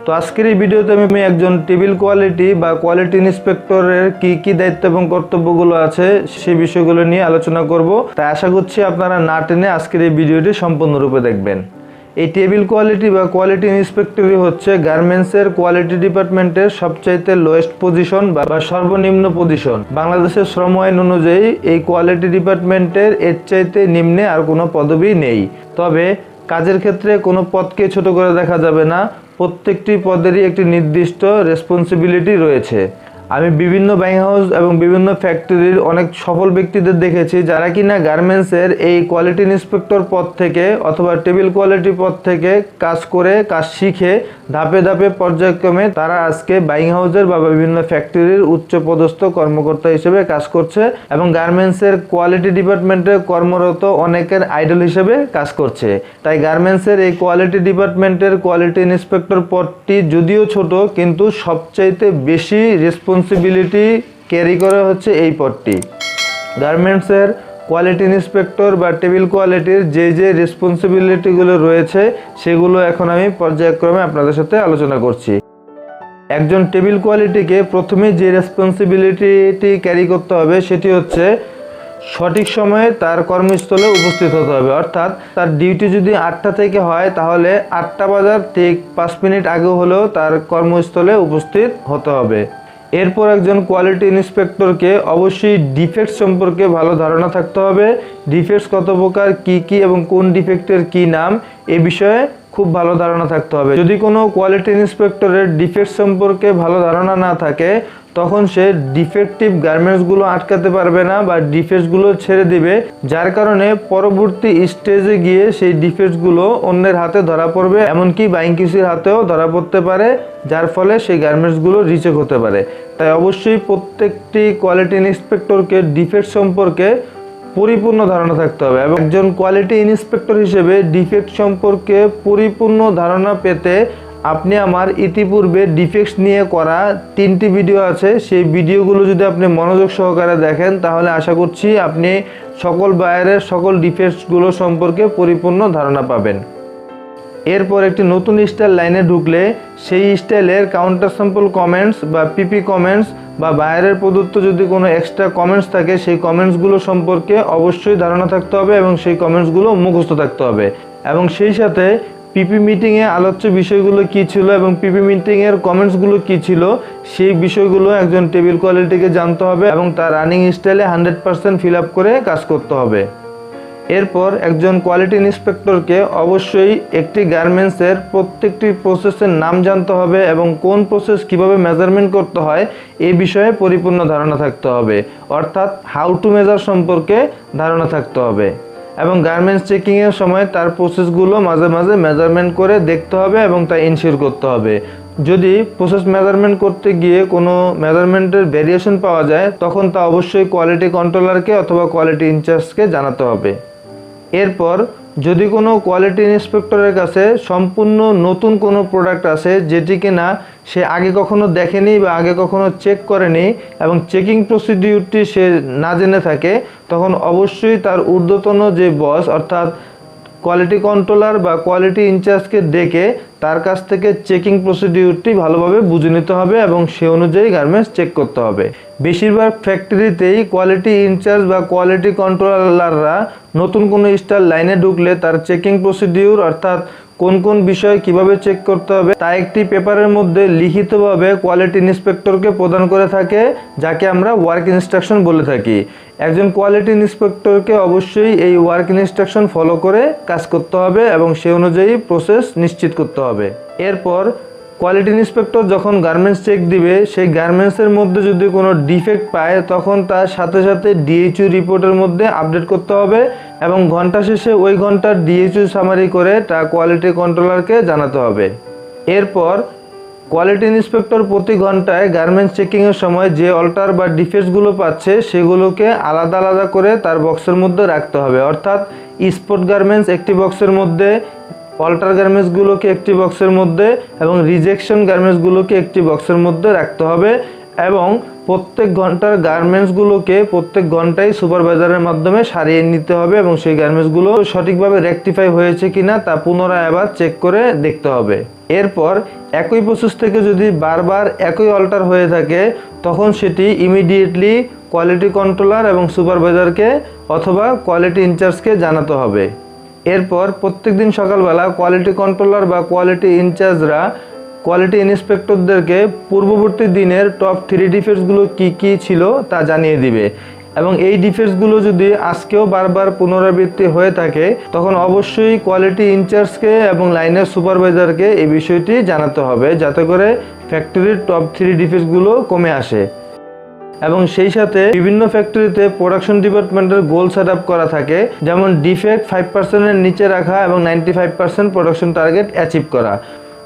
তো আজকের এই ভিডিওতে আমি একজন টেবিল কোয়ালিটি বা কোয়ালিটি ইন্সপেক্টরের কি দায়িত্ব এবং কর্তব্যগুলো আছে সেই বিষয়গুলো নিয়ে আলোচনা করব। তাই আশা করছি আপনারা না টেনে আজকের এই ভিডিওটি সম্পূর্ণরূপে দেখবেন। এই টেবিল কোয়ালিটি বা কোয়ালিটি ইন্সপেক্টরই হচ্ছে গার্মেন্টসের কোয়ালিটি ডিপার্টমেন্টের সবচাইতে লোয়েস্ট পজিশন বা সর্বনিম্ন পজিশন। বাংলাদেশের শ্রম আইন অনুযায়ী এই কোয়ালিটি ডিপার্টমেন্টের এর চাইতে নিম্নে আর কোনো পদবি নেই। তবে কাজের ক্ষেত্রে কোনো পদকে ছোট করে দেখা যাবে না, প্রত্যেকটি পদেরই একটি নির্দিষ্ট রেসপন্সিবিলিটি রয়েছে। আমি বিভিন্ন বাইং হাউস এবং বিভিন্ন ফ্যাক্টরির অনেক সফল ব্যক্তিদের দেখেছি যারা কিনা গার্মেন্টসের এই কোয়ালিটি ইন্সপেক্টর পদ থেকে অথবা টেবিল কোয়ালিটি পদ থেকে কাজ করে কাজ শিখে ধাপে ধাপে পর্যায়ক্রমে তারা আজকে বাইং হাউসের বা বিভিন্ন ফ্যাক্টরির উচ্চপদস্থ কর্মকর্তা হিসেবে কাজ করছে এবং গার্মেন্টসের কোয়ালিটি ডিপার্টমেন্টে কর্মরত অনেকের আইডল হিসেবে কাজ করছে। তাই গার্মেন্টসের এই কোয়ালিটি ডিপার্টমেন্টের কোয়ালিটি ইন্সপেক্টর পদটি যদিও ছোট, কিন্তু সবচাইতে বেশি রেসপন্সিবিলিটি ক্যারি করা হচ্ছে এই পদটি। গার্মেন্টসের কোয়ালিটি ইন্সপেক্টর বা টেবিল কোয়ালিটির যে রেসপন্সিবিলিটিগুলো রয়েছে সেগুলো এখন আমি পর্যায়ক্রমে আপনাদের সাথে আলোচনা করছি। একজন টেবিল কোয়ালিটিকে প্রথমে যে রেসপন্সিবিলিটি ক্যারি করতে হবে সেটি হচ্ছে সঠিক সময়ে তার কর্মস্থলে উপস্থিত হতে হবে। অর্থাৎ তার ডিউটি যদি 8টা থেকে হয় তাহলে 8টা বাজার ঠিক 5 মিনিট আগে হলেও তার কর্মস্থলে উপস্থিত হতে হবে। এরপর একজন কোয়ালিটি ইন্সপেক্টরকে অবশ্যই ডিফেক্টস সম্পর্কে ভালো ধারণা থাকতে হবে। ডিফেক্টস কত প্রকার, কি এবং কোন ডিফেক্টের কি নাম, এ বিষয়ে খুব ভালো ধারণা থাকতে হবে। যদি কোনো কোয়ালিটি ইন্সপেক্টরের ডিফেক্টস সম্পর্কে ভালো ধারণা না থাকে তখন সে ডিফেক্টিভ গার্মেন্টসগুলো আটকাতে পারবে না বা ডিফেক্টসগুলো ছেড়ে দিবে, যার কারণে পরবর্তী স্টেজে গিয়ে সেই ডিফেক্টসগুলো অন্যের হাতে ধরা পড়বে, এমনকি বাইং কিউসির হাতেও ধরা পড়তে পারে, যার ফলে সেই গার্মেন্টসগুলো রিচেক হতে পারে। তাই অবশ্যই প্রত্যেকটি কোয়ালিটি ইন্সপেক্টরকে ডিফেক্ট সম্পর্কে পরিপূর্ণ ধারণা থাকতে হবে এবং একজন কোয়ালিটি ইন্সপেক্টর হিসেবে ডিফেক্ট সম্পর্কে পরিপূর্ণ ধারণা পেতে আপনি আমার ইতিপূর্বে ডিফেক্টস নিয়ে করা 3টি ভিডিও আছে, সেই ভিডিওগুলো যদি আপনি মনোযোগ সহকারে দেখেন তাহলে আশা করছি আপনি সকল বায়ারের সকল ডিফেক্টসগুলো সম্পর্কে পরিপূর্ণ ধারণা পাবেন। এরপর একটি নতুন স্টাইল লাইনে ঢুকলে সেই স্টাইলের কাউন্টার স্যাম্পল কমেন্টস বা পিপি কমেন্টস বা বায়ারের প্রদত্ত যদি কোনো এক্সট্রা কমেন্টস থাকে সেই কমেন্টসগুলো সম্পর্কে অবশ্যই ধারণা থাকতে হবে এবং সেই কমেন্টসগুলো মুখস্থ থাকতে হবে। এবং সেই সাথে পিপি মিটিংয়ে আলোচ্য বিষয়গুলো কী ছিল এবং পিপি মিটিংয়ের কমেন্টসগুলো কী ছিল সেই বিষয়গুলো একজন টেবিল কোয়ালিটিকে জানতে হবে এবং তার রানিং স্টাইলে 100% ফিল আপ করে কাজ করতে হবে। এরপর একজন কোয়ালিটি ইন্সপেক্টরকে অবশ্যই একটি গার্মেন্টসের প্রত্যেকটি প্রসেসের নাম জানতে হবে এবং কোন প্রসেস কিভাবে মেজারমেন্ট করতে হয় এই বিষয়ে পরিপূর্ণ ধারণা থাকতে হবে, অর্থাৎ হাউ টু মেজার সম্পর্কে ধারণা থাকতে হবে। এবং গার্মেন্টস চেকিংয়ের সময় তার প্রসেসগুলো মাঝে মাঝে মেজারমেন্ট করে দেখতে হবে এবং তা ইনশিওর করতে হবে। যদি প্রসেস মেজারমেন্ট করতে গিয়ে কোনো মেজারমেন্টের ভেরিয়েশন পাওয়া যায় তখন তা অবশ্যই কোয়ালিটি কন্ট্রোলারকে অথবা কোয়ালিটি ইনচার্জকে জানাতে হবে। এরপর যদি কোনো কোয়ালিটি ইন্সপেক্টরের কাছে সম্পূর্ণ নতুন কোনো প্রোডাক্ট আসে যেটি কিনা সে আগে কখনো দেখেনি বা আগে কখনো চেক করেনি এবং চেকিং প্রসিডিউরটি সে না জেনে থাকে, তখন অবশ্যই তার ঊর্ধ্বতন যে বস অর্থাৎ কোয়ালিটি কন্ট্রোলার বা কোয়ালিটি ইনচার্জকে ডেকে তার কাছ থেকে চেকিং প্রসিডিউরটি ভালোভাবে বুঝে নিতে হবে এবং সে অনুযায়ী গার্মেন্টস চেক করতে হবে। বেশিরভাগ ফ্যাক্টরিতেই কোয়ালিটি ইনচার্জ বা কোয়ালিটি কন্ট্রোলাররা নতুন কোনো স্টাইল লাইনে ঢুকলে তার চেকিং প্রসিডিউর অর্থাৎ কোন বিষয় কিভাবে চেক করতে হবে তা একটি পেপারের মধ্যে লিখিতভাবে কোয়ালিটি ইন্সপেক্টরকে প্রদান করে থাকে, যাকে আমরা ওয়ার্ক ইনস্ট্রাকশন বলে থাকি। একজন কোয়ালিটি ইন্সপেক্টরকে অবশ্যই এই ওয়ার্ক ইনস্ট্রাকশন ফলো করে কাজ করতে হবে এবং সে অনুযায়ী প্রসেস নিশ্চিত করতে হবে। এরপর কোয়ালিটি ইন্সপেক্টর যখন গার্মেন্টস চেক দিবে সেই গার্মেন্টসের মধ্যে যদি কোনো ডিফেক্ট পায় তখন তার সাথে সাথে ডিএইচইউ রিপোর্টের মধ্যে আপডেট করতে হবে এবং ঘন্টা শেষে ওই ঘন্টার ডিএইচইউ সামারি করে তা কোয়ালিটি কন্ট্রোলারকে জানাতে হবে। এরপর কোয়ালিটি ইন্সপেক্টর প্রতি ঘন্টায় গার্মেন্টস চেকিংয়ের সময় যে অল্টার বা ডিফেক্টসগুলো পাচ্ছে সেগুলোকে আলাদা আলাদা করে তার বক্সের মধ্যে রাখতে হবে, অর্থাৎ স্পট গার্মেন্টস একটি বক্সের মধ্যে, অল্টার গার্মেন্টসগুলোকে একটি বক্সের মধ্যে এবং রিজেকশন গার্মেন্টসগুলোকে একটি বক্সের মধ্যে রাখতে হবে এবং প্রত্যেক ঘন্টার গার্মেন্টসগুলোকে প্রত্যেক ঘন্টায় সুপারভাইজারের মাধ্যমে সারিয়ে নিতে হবে এবং সেই গার্মেন্টসগুলো সঠিকভাবে রেকটিফাই হয়েছে কিনা তা পুনরায় আবার চেক করে দেখতে হবে। এরপর একই প্রসেস থেকে যদি বারবার একই অল্টার হয়ে থাকে তখন সেটি ইমিডিয়েটলি কোয়ালিটি কন্ট্রোলার এবং সুপারভাইজারকে অথবা কোয়ালিটি ইনচার্জকে জানাতে হবে। এরপর প্রত্যেকদিন সকালবেলা কোয়ালিটি কন্ট্রোলার বা কোয়ালিটি ইনচার্জরা কোয়ালিটি ইন্সপেক্টরদেরকে পূর্ববর্তী দিনের টপ 3 ডিফেক্টসগুলো কী ছিল তা জানিয়ে দিবে এবং এই ডিফেক্টসগুলো যদি আজকেও বারবার পুনরাবৃত্তি হয়ে থাকে তখন অবশ্যই কোয়ালিটি ইনচার্জকে এবং লাইনের সুপারভাইজারকে এই বিষয়টি জানাতে হবে যাতে করে ফ্যাক্টরির টপ 3 ডিফেক্টসগুলো কমে আসে। এবং সেই সাথে বিভিন্ন ফ্যাক্টরিতে প্রোডাকশন ডিপার্টমেন্টের গোল সেট আপ করা থাকে, যেমন ডিফেক্ট 5%-এর নিচে রাখা এবং 95% প্রোডাকশন টার্গেট অ্যাচিভ করা।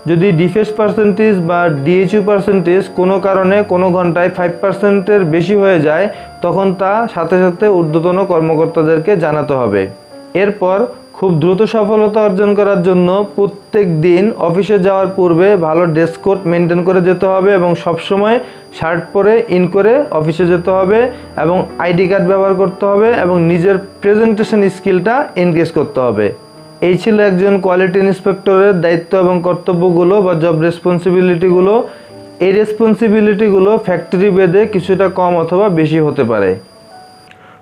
যদি ডিফেক্ট পার্সেন্টেজ বা ডিএইচইউ পার্সেন্টেজ কোনো কারণে কোনো ঘন্টায় 5%-এর বেশি হয়ে যায় তখন তা সাথে সাথে ঊর্ধ্বতন কর্মকর্তাদেরকে জানাতে হবে। এরপর খুব দ্রুত সফলতা অর্জন করার জন্য প্রত্যেক দিন অফিসে যাওয়ার পূর্বে ভালো ড্রেস কোড মেনটেন করে যেতে হবে এবং সবসময় শার্ট পরে ইন করে অফিসে যেতে হবে এবং আইডি কার্ড ব্যবহার করতে হবে এবং নিজের প্রেজেন্টেশন স্কিলটা এনগেজ করতে হবে। এই ছিল একজন কোয়ালিটি ইন্সপেক্টরের দায়িত্ব এবং কর্তব্যগুলো বা জব রেসপন্সিবিলিটিগুলো। এই রেসপন্সিবিলিটিগুলো ফ্যাক্টরি ভেদে কিছুটা কম অথবা বেশি হতে পারে।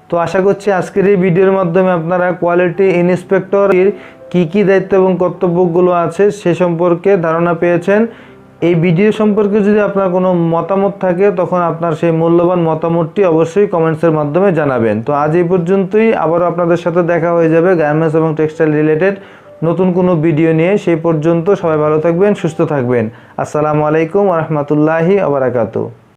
তো আশা করছি আজকের এই ভিডিওর মাধ্যমে আপনারা কোয়ালিটি ইন্সপেক্টরের কী দায়িত্ব এবং কর্তব্যগুলো আছে সে সম্পর্কে ধারণা পেয়েছেন। এই ভিডিও সম্পর্কে যদি আপনার কোনো মতামত থাকে তখন আপনার সেই মূল্যবান মতামতটি অবশ্যই কমেন্টসের মাধ্যমে জানাবেন। তো আজ এই পর্যন্তই, আবারও আপনাদের সাথে দেখা হয়ে যাবে গার্মেন্টস এবং টেক্সটাইল রিলেটেড নতুন কোনো ভিডিও নিয়ে। সেই পর্যন্ত সবাই ভালো থাকবেন, সুস্থ থাকবেন। আসসালামু আলাইকুম ওয়া রাহমাতুল্লাহি ওয়া বারাকাতুহু।